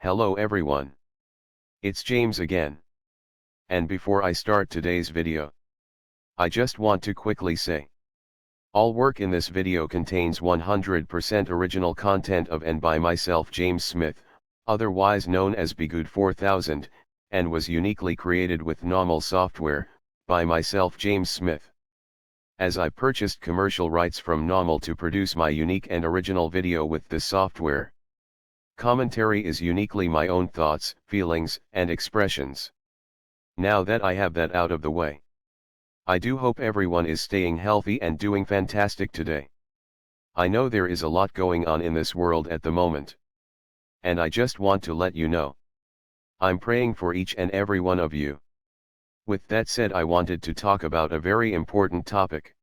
Hello everyone. It's James again. And before I start today's video, I just want to quickly say, all work in this video contains 100% original content of and by myself James Smith, otherwise known as Bgood 4000, and was uniquely created with NAWMAL software, by myself James Smith. As I purchased commercial rights from NAWMAL to produce my unique and original video with this software. Commentary is uniquely my own thoughts, feelings, and expressions. Now that I have that out of the way, I do hope everyone is staying healthy and doing fantastic today. I know there is a lot going on in this world at the moment. And I just want to let you know, I'm praying for each and every one of you. With that said, I wanted to talk about a very important topic.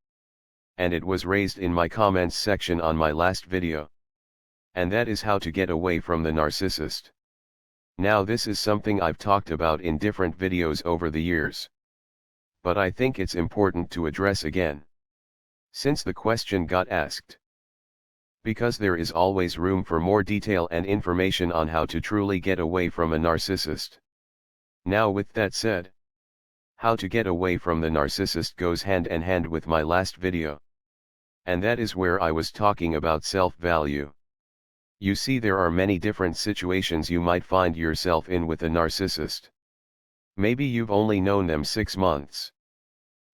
And it was raised in my comments section on my last video. And that is how to get away from the narcissist. Now this is something I've talked about in different videos over the years. But I think it's important to address again, since the question got asked. Because there is always room for more detail and information on how to truly get away from a narcissist. Now with that said, how to get away from the narcissist goes hand in hand with my last video. And that is where I was talking about self-value. You see, there are many different situations you might find yourself in with a narcissist. Maybe you've only known them 6 months.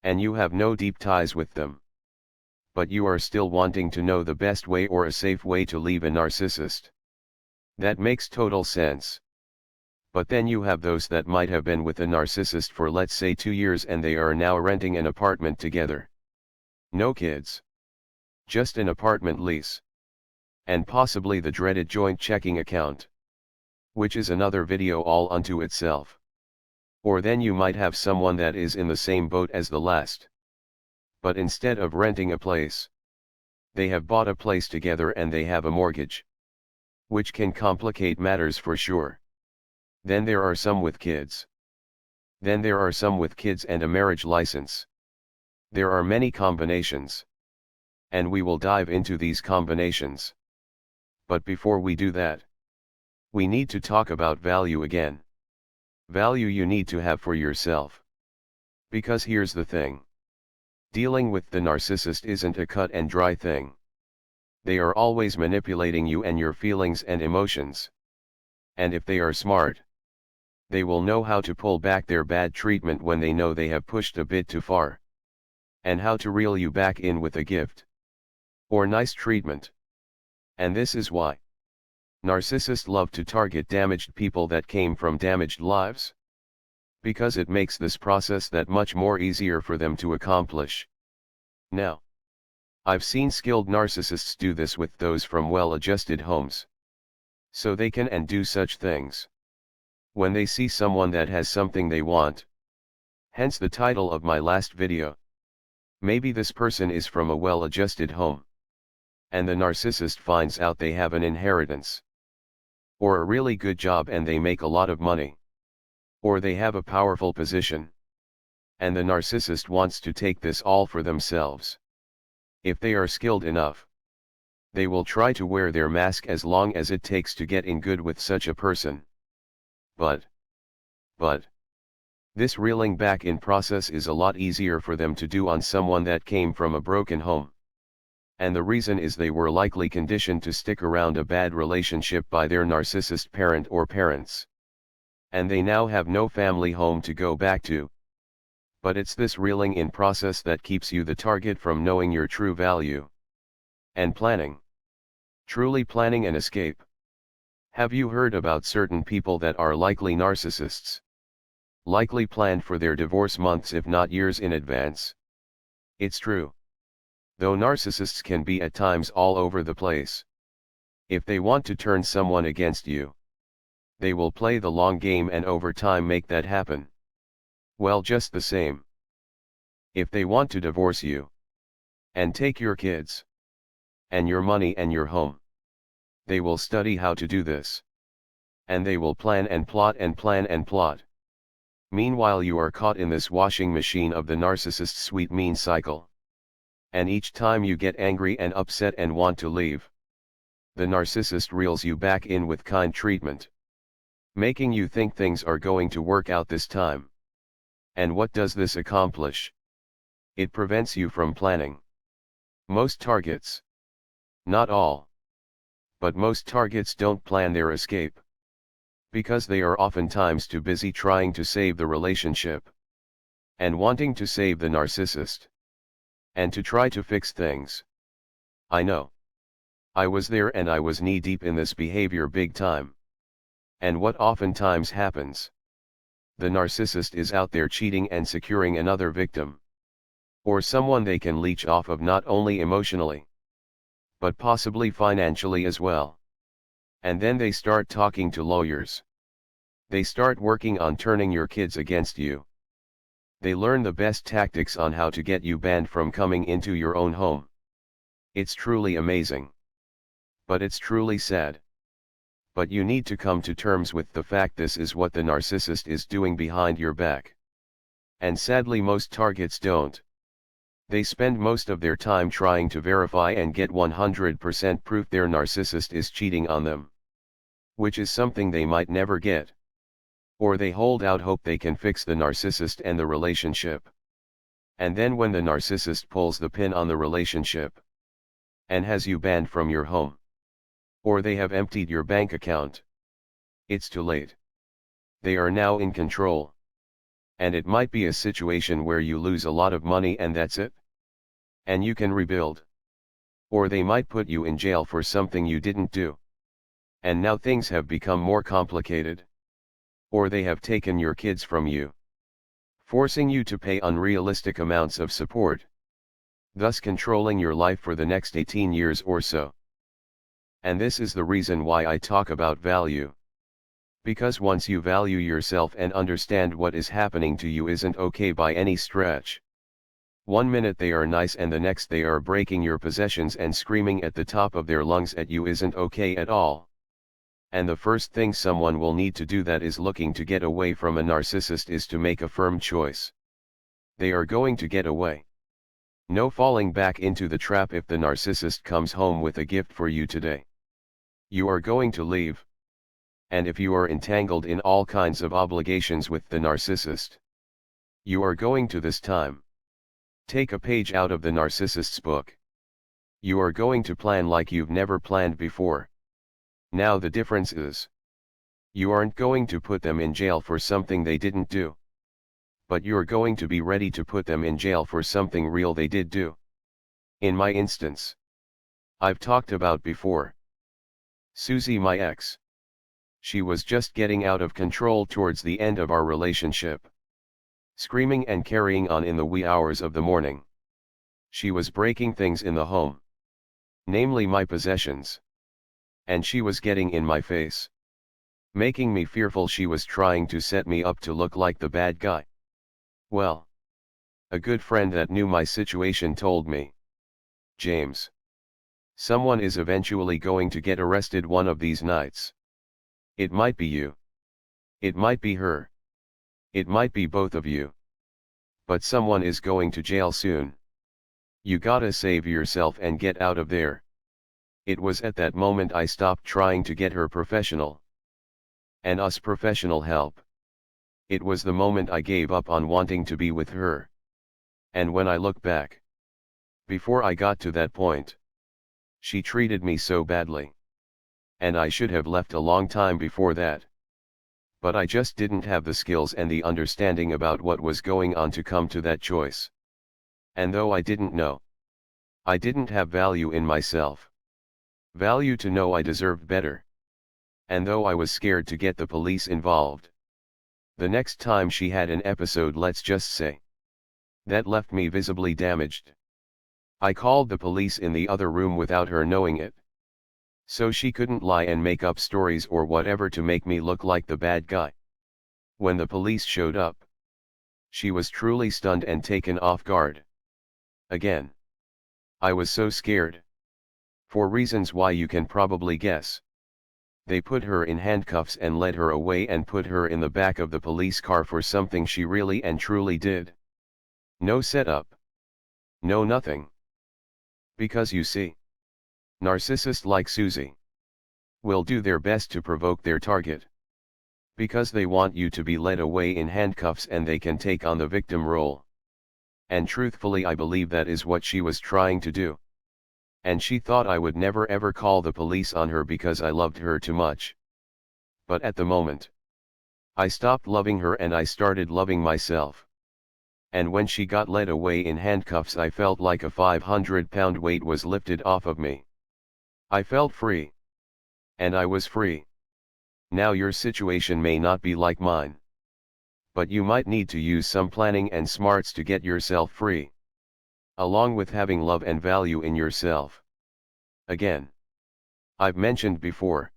And you have no deep ties with them. But you are still wanting to know the best way or a safe way to leave a narcissist. That makes total sense. But then you have those that might have been with a narcissist for let's say 2 years and they are now renting an apartment together. No kids. Just an apartment lease. And possibly the dreaded joint checking account. Which is another video all unto itself. Or then you might have someone that is in the same boat as the last. But instead of renting a place, they have bought a place together and they have a mortgage. Which can complicate matters for sure. Then there are some with kids. Then there are some with kids and a marriage license. There are many combinations. And we will dive into these combinations. But before we do that, we need to talk about value again. Value you need to have for yourself. Because here's the thing. Dealing with the narcissist isn't a cut and dry thing. They are always manipulating you and your feelings and emotions. And if they are smart, they will know how to pull back their bad treatment when they know they have pushed a bit too far. And how to reel you back in with a gift. Or nice treatment. And this is why narcissists love to target damaged people that came from damaged lives. Because it makes this process that much more easier for them to accomplish. Now, I've seen skilled narcissists do this with those from well-adjusted homes. So they can and do such things. When they see someone that has something they want. Hence the title of my last video. Maybe this person is from a well-adjusted home. And the narcissist finds out they have an inheritance. Or a really good job and they make a lot of money. Or they have a powerful position. And the narcissist wants to take this all for themselves. If they are skilled enough, they will try to wear their mask as long as it takes to get in good with such a person. But this reeling back in process is a lot easier for them to do on someone that came from a broken home. And the reason is they were likely conditioned to stick around a bad relationship by their narcissist parent or parents. And they now have no family home to go back to. But it's this reeling in process that keeps you the target from knowing your true value. And planning. Truly planning an escape. Have you heard about certain people that are likely narcissists? Likely planned for their divorce months if not years in advance. It's true. Though narcissists can be at times all over the place. If they want to turn someone against you, they will play the long game and over time make that happen. Well, just the same. If they want to divorce you, and take your kids, and your money and your home, they will study how to do this. And they will plan and plot and plan and plot. Meanwhile you are caught in this washing machine of the narcissist's sweet mean cycle. And each time you get angry and upset and want to leave, the narcissist reels you back in with kind treatment. making you think things are going to work out this time. And what does this accomplish? It prevents you from planning. Most targets, not all, but most targets don't plan their escape. Because they are oftentimes too busy trying to save the relationship, and wanting to save the narcissist, and to try to fix things. I know. I was there and I was knee-deep in this behavior big time. And what oftentimes happens? The narcissist is out there cheating and securing another victim. Or someone they can leech off of not only emotionally, but possibly financially as well. And then they start talking to lawyers. They start working on turning your kids against you. They learn the best tactics on how to get you banned from coming into your own home. It's truly amazing. But it's truly sad. But you need to come to terms with the fact this is what the narcissist is doing behind your back. And sadly most targets don't. They spend most of their time trying to verify and get 100% proof their narcissist is cheating on them. Which is something they might never get. Or they hold out hope they can fix the narcissist and the relationship. And then when the narcissist pulls the pin on the relationship, and has you banned from your home, or they have emptied your bank account, it's too late. They are now in control. And it might be a situation where you lose a lot of money and that's it. And you can rebuild. Or they might put you in jail for something you didn't do. And now things have become more complicated. Or they have taken your kids from you, forcing you to pay unrealistic amounts of support, thus controlling your life for the next 18 years or so. And this is the reason why I talk about value. Because once you value yourself and understand what is happening to you isn't okay by any stretch. One minute they are nice and the next they are breaking your possessions and screaming at the top of their lungs at you isn't okay at all. And the first thing someone will need to do that is looking to get away from a narcissist is to make a firm choice. They are going to get away. No falling back into the trap if the narcissist comes home with a gift for you today. You are going to leave. And if you are entangled in all kinds of obligations with the narcissist, you are going to this time take a page out of the narcissist's book. You are going to plan like you've never planned before. Now the difference is, you aren't going to put them in jail for something they didn't do. But you're going to be ready to put them in jail for something real they did do. In my instance, I've talked about before. Susie, my ex. She was just getting out of control towards the end of our relationship. Screaming and carrying on in the wee hours of the morning. She was breaking things in the home. Namely my possessions. And she was getting in my face. Making me fearful she was trying to set me up to look like the bad guy. Well, a good friend that knew my situation told me, James, someone is eventually going to get arrested one of these nights. It might be you. It might be her. It might be both of you. But someone is going to jail soon. You gotta save yourself and get out of there. It was at that moment I stopped trying to get her professional and us professional help. It was the moment I gave up on wanting to be with her. And when I look back, before I got to that point, she treated me so badly. And I should have left a long time before that. But I just didn't have the skills and the understanding about what was going on to come to that choice. And though I didn't know, I didn't have value in myself. Value to know I deserved better. And though I was scared to get the police involved, the next time she had an episode, let's just say, that left me visibly damaged, I called the police in the other room without her knowing it. So she couldn't lie and make up stories or whatever to make me look like the bad guy. When the police showed up, she was truly stunned and taken off guard. Again, I was so scared. For reasons why you can probably guess. They put her in handcuffs and led her away and put her in the back of the police car for something she really and truly did. No setup. No nothing. Because you see, narcissists like Susie will do their best to provoke their target. Because they want you to be led away in handcuffs and they can take on the victim role. And truthfully, I believe that is what she was trying to do. And she thought I would never ever call the police on her because I loved her too much. But at the moment, I stopped loving her and I started loving myself. And when she got led away in handcuffs, I felt like a 500-pound weight was lifted off of me. I felt free. And I was free. Now your situation may not be like mine. But you might need to use some planning and smarts to get yourself free. Along with having love and value in yourself. Again, I've mentioned before,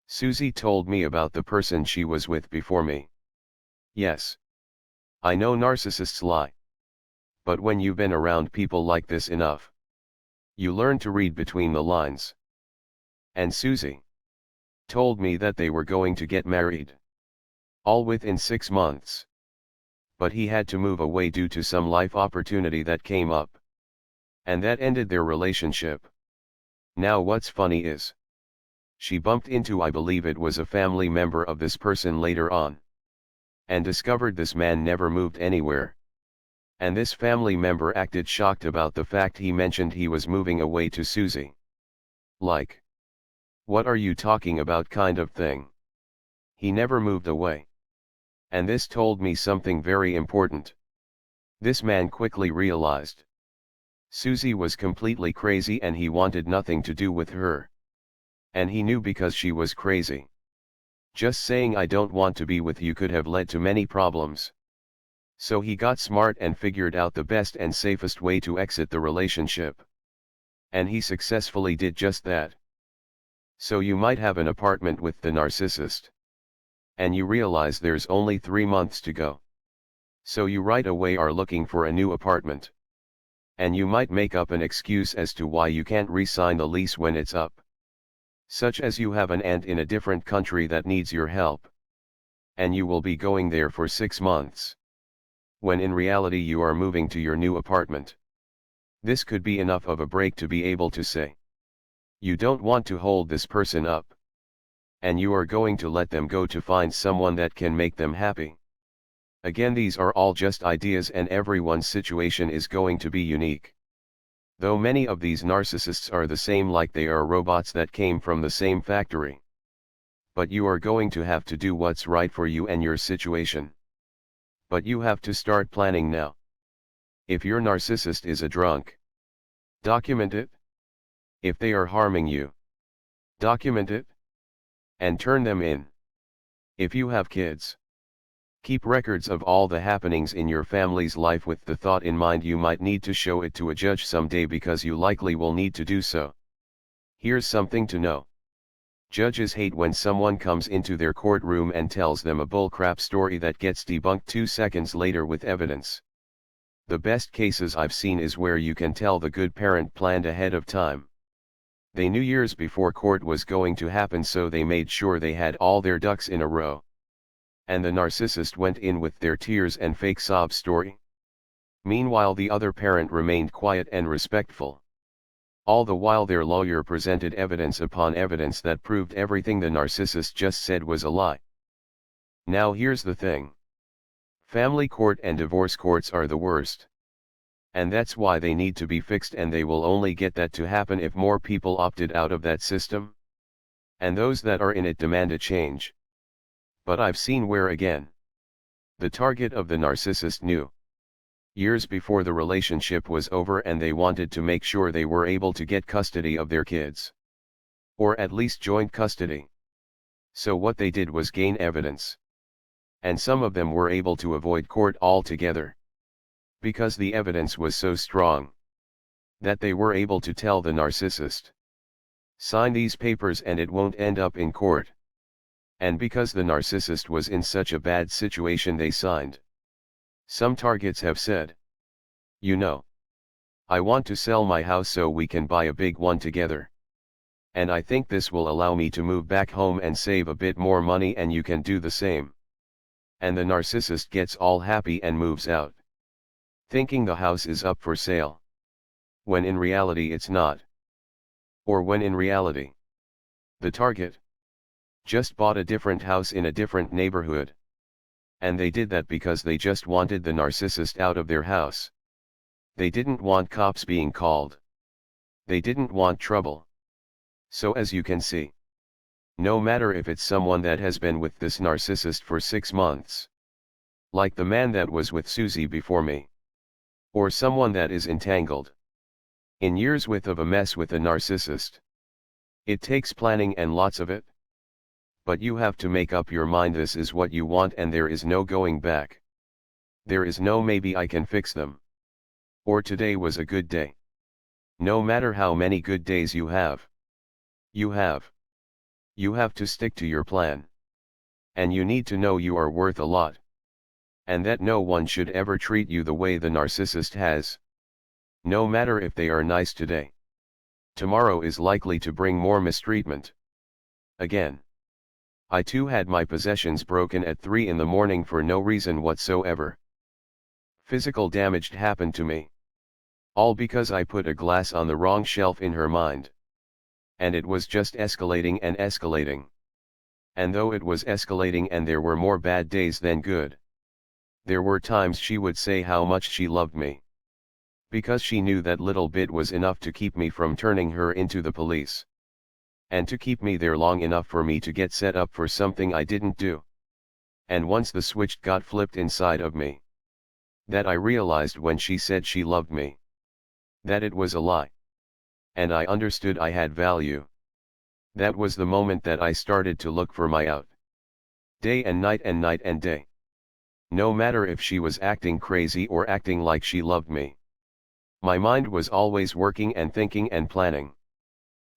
Susie told me about the person she was with before me. Yes. I know narcissists lie. But when you've been around people like this enough, you learn to read between the lines. And Susie told me that they were going to get married. All within 6 months. But he had to move away due to some life opportunity that came up. And that ended their relationship. Now what's funny is, she bumped into, I believe it was a family member of this person later on. And discovered this man never moved anywhere. And this family member acted shocked about the fact he mentioned he was moving away to Susie. Like, what are you talking about kind of thing? He never moved away. And this told me something very important. This man quickly realized Susie was completely crazy and he wanted nothing to do with her. And he knew because she was crazy. Just saying I don't want to be with you could have led to many problems. So he got smart and figured out the best and safest way to exit the relationship. And he successfully did just that. So you might have an apartment with the narcissist. And you realize there's only 3 months to go. So you right away are looking for a new apartment. And you might make up an excuse as to why you can't re-sign the lease when it's up. Such as you have an aunt in a different country that needs your help. And you will be going there for 6 months. When in reality you are moving to your new apartment. This could be enough of a break to be able to say, you don't want to hold this person up. And you are going to let them go to find someone that can make them happy. Again, these are all just ideas and everyone's situation is going to be unique. Though many of these narcissists are the same, like they are robots that came from the same factory. But you are going to have to do what's right for you and your situation. But you have to start planning now. If your narcissist is a drunk, document it. If they are harming you, document it. And turn them in. If you have kids, keep records of all the happenings in your family's life with the thought in mind you might need to show it to a judge someday because you likely will need to do so. Here's something to know. Judges hate when someone comes into their courtroom and tells them a bullcrap story that gets debunked 2 seconds later with evidence. The best cases I've seen is where you can tell the good parent planned ahead of time. They knew years before court was going to happen, so they made sure they had all their ducks in a row. And the narcissist went in with their tears and fake sob story. Meanwhile, the other parent remained quiet and respectful. All the while their lawyer presented evidence upon evidence that proved everything the narcissist just said was a lie. Now here's the thing. Family court and divorce courts are the worst. And that's why they need to be fixed, and they will only get that to happen if more people opted out of that system. And those that are in it demand a change. But I've seen where again, the target of the narcissist knew years before the relationship was over, and they wanted to make sure they were able to get custody of their kids. Or at least joint custody. So what they did was gain evidence. And some of them were able to avoid court altogether. Because the evidence was so strong that they were able to tell the narcissist, sign these papers and it won't end up in court. And because the narcissist was in such a bad situation, they signed. Some targets have said, you know, I want to sell my house so we can buy a big one together. And I think this will allow me to move back home and save a bit more money, and you can do the same. And the narcissist gets all happy and moves out, thinking the house is up for sale. When in reality it's not. Or when in reality, the target just bought a different house in a different neighborhood. And they did that because they just wanted the narcissist out of their house. They didn't want cops being called. They didn't want trouble. So as you can see, no matter if it's someone that has been with this narcissist for 6 months, like the man that was with Susie before me, or someone that is entangled in years with of a mess with a narcissist, it takes planning and lots of it. But you have to make up your mind this is what you want and there is no going back. There is no maybe I can fix them. Or today was a good day. No matter how many good days you have. You have to stick to your plan. And you need to know you are worth a lot. And that no one should ever treat you the way the narcissist has. No matter if they are nice today, tomorrow is likely to bring more mistreatment. Again, I too had my possessions broken at 3 in the morning for no reason whatsoever. Physical damage happened to me. All because I put a glass on the wrong shelf in her mind. And it was just escalating and escalating. And though it was escalating and there were more bad days than good, there were times she would say how much she loved me. Because she knew that little bit was enough to keep me from turning her into the police. And to keep me there long enough for me to get set up for something I didn't do. And once the switch got flipped inside of me, that I realized when she said she loved me, that it was a lie. And I understood I had value. That was the moment that I started to look for my out. Day and night and night and day. No matter if she was acting crazy or acting like she loved me. My mind was always working and thinking and planning.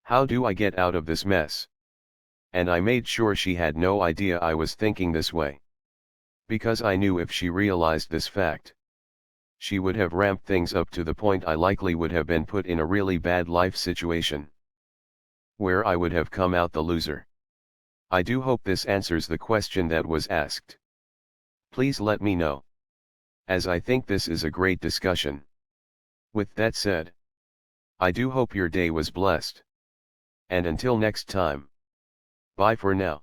How do I get out of this mess? And I made sure she had no idea I was thinking this way. Because I knew if she realized this fact, she would have ramped things up to the point I likely would have been put in a really bad life situation, where I would have come out the loser. I do hope this answers the question that was asked. Please let me know, as I think this is a great discussion. With that said, I do hope your day was blessed. And until next time, bye for now.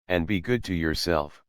And be good to yourself.